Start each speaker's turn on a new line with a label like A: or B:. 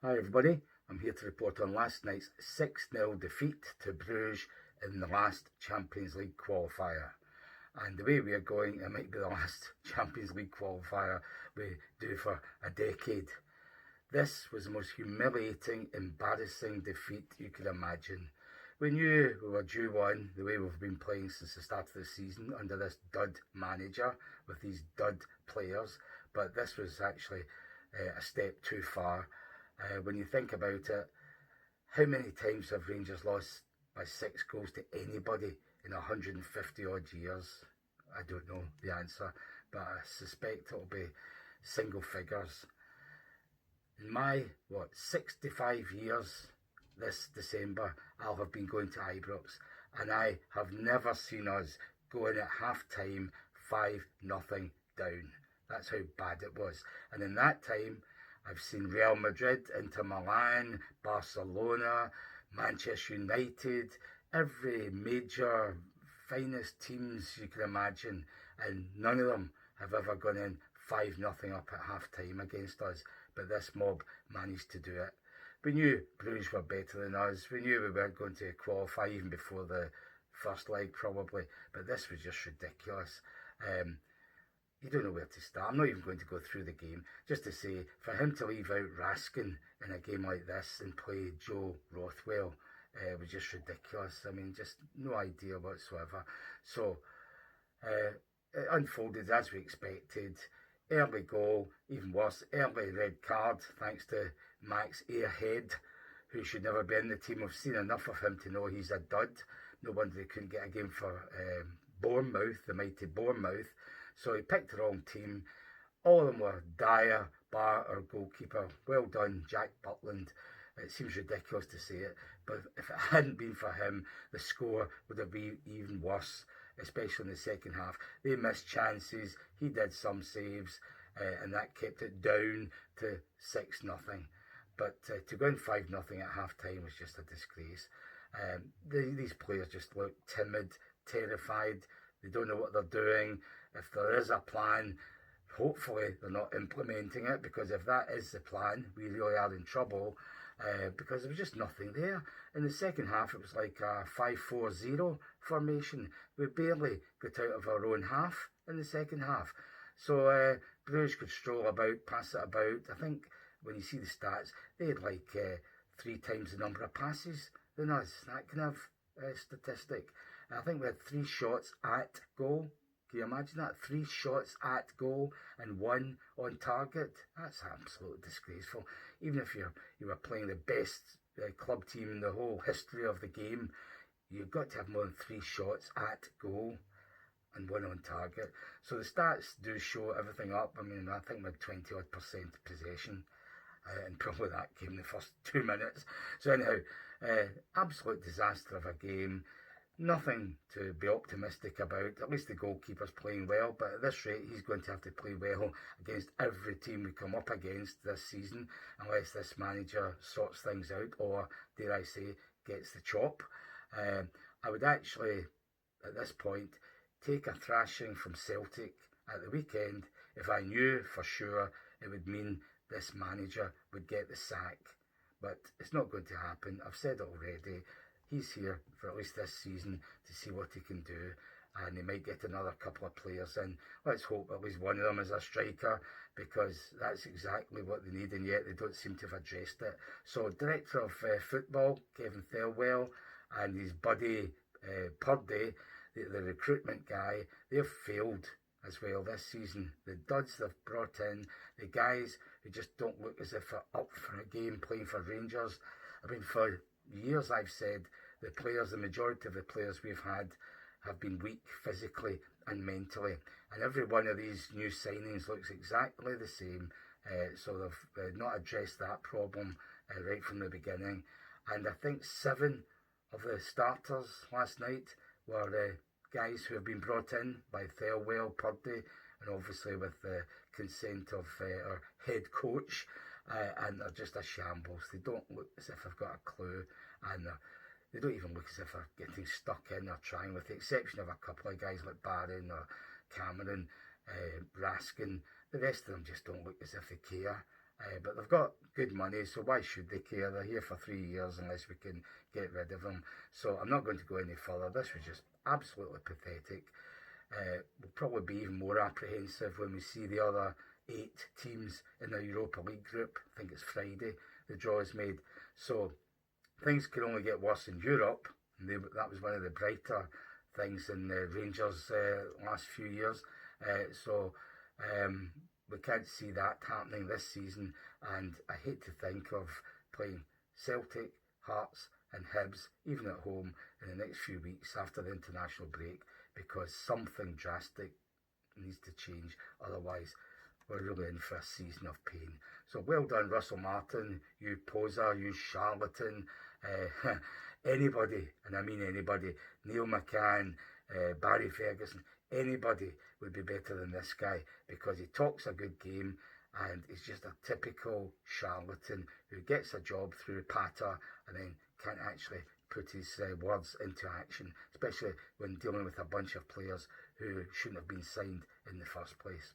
A: Hi everybody, I'm here to report on last night's 6-0 defeat to Bruges in the last Champions League qualifier. And the way we are going, it might be the last Champions League qualifier we do for a decade. This was the most humiliating, embarrassing defeat you could imagine. We knew we were due one, the way we've been playing since the start of the season under this dud manager with these dud players, but this was actually a step too far. When you think about it, how many times have Rangers lost by 6 goals to anybody in 150 odd years? I don't know the answer, but I suspect it'll be single figures. In my, 65 years this December, I'll have been going to Ibrox, and I have never seen us going at half time 5-0 down. That's how bad it was. And in that time, I've seen Real Madrid, Inter Milan, Barcelona, Manchester United, every major, finest teams you can imagine, and none of them have ever gone in 5-0 up at half time against us. But this mob managed to do it. We knew Bruges were better than us. We knew we weren't going to qualify even before the first leg probably, but this was just ridiculous. You don't know where to start. I'm not even going to go through the game. Just to say, for him to leave out Raskin in a game like this and play Joe Rothwell was just ridiculous. I mean, just no idea whatsoever. So, it unfolded as we expected. Early goal, even worse, early red card, thanks to Max Airhead, who should never be in the team. I've seen enough of him to know he's a dud. No wonder they couldn't get a game for Bournemouth, the mighty Bournemouth. So he picked the wrong team. All of them were dire, bar our goalkeeper. Well done, Jack Butland. It seems ridiculous to say it, but if it hadn't been for him, the score would have been even worse, especially in the second half. They missed chances, he did some saves, and that kept it down to 6-0. But to go in 5-0 at half time was just a disgrace. These players just look timid, terrified. They don't know what they're doing. If there is a plan, hopefully they're not implementing it, because if that is the plan, we really are in trouble, because there was just nothing there. In the second half, it was like a 5-4-0 formation. We barely got out of our own half in the second half. So Bruges could stroll about, pass it about. I think when you see the stats, they had like 3 times the number of passes than us. That kind of statistic. I think we had 3 shots at goal. Can you imagine that? 3 shots at goal and 1 on target. That's absolutely disgraceful. Even if you were playing the best club team in the whole history of the game, you've got to have more than 3 shots at goal and 1 on target. So the stats do show everything up. I mean, I think we had 20% possession, and probably that came in the first 2 minutes. So anyhow, absolute disaster of a game. Nothing to be optimistic about. At least the goalkeeper's playing well, but at this rate he's going to have to play well against every team we come up against this season, unless this manager sorts things out, or dare I say, gets the chop. I would actually, at this point, take a thrashing from Celtic at the weekend if I knew for sure it would mean this manager would get the sack. But it's not going to happen. I've said it already. He's here for at least this season to see what he can do, and he might get another couple of players in. Let's hope at least one of them is a striker, because that's exactly what they need, and yet they don't seem to have addressed it. So Director of Football, Kevin Thelwell, and his buddy Purdy, the recruitment guy, they've failed as well this season. The duds they've brought in, the guys who just don't look as if they're up for a game playing for Rangers. I mean, for years I've said the majority of the players we've had have been weak physically and mentally, and every one of these new signings looks exactly the same. So they've not addressed that problem right from the beginning. And I think 7 of the starters last night were guys who have been brought in by Thelwell, Purdy, and obviously with the consent of our head coach. And they're just a shambles. They don't look as if they've got a clue, and they don't even look as if they're getting stuck in or trying, with the exception of a couple of guys like Barron or Cameron, Raskin. The rest of them just don't look as if they care. But they've got good money, so why should they care? They're here for 3 years unless we can get rid of them. So I'm not going to go any further. This was just absolutely pathetic. We'll probably be even more apprehensive when we see the other 8 teams in the Europa League group. I think it's Friday the draw is made. So things can only get worse in Europe. And that was one of the brighter things in the Rangers' last few years. We can't see that happening this season, and I hate to think of playing Celtic, Hearts and Hibs, even at home, in the next few weeks after the international break, because something drastic needs to change. Otherwise, we're really in for a season of pain. So well done, Russell Martin, you poser, you charlatan, anybody, and I mean anybody, Neil McCann, Barry Ferguson, anybody would be better than this guy, because he talks a good game and he's just a typical charlatan who gets a job through patter and then can't actually put his words into action, especially when dealing with a bunch of players who shouldn't have been signed in the first place.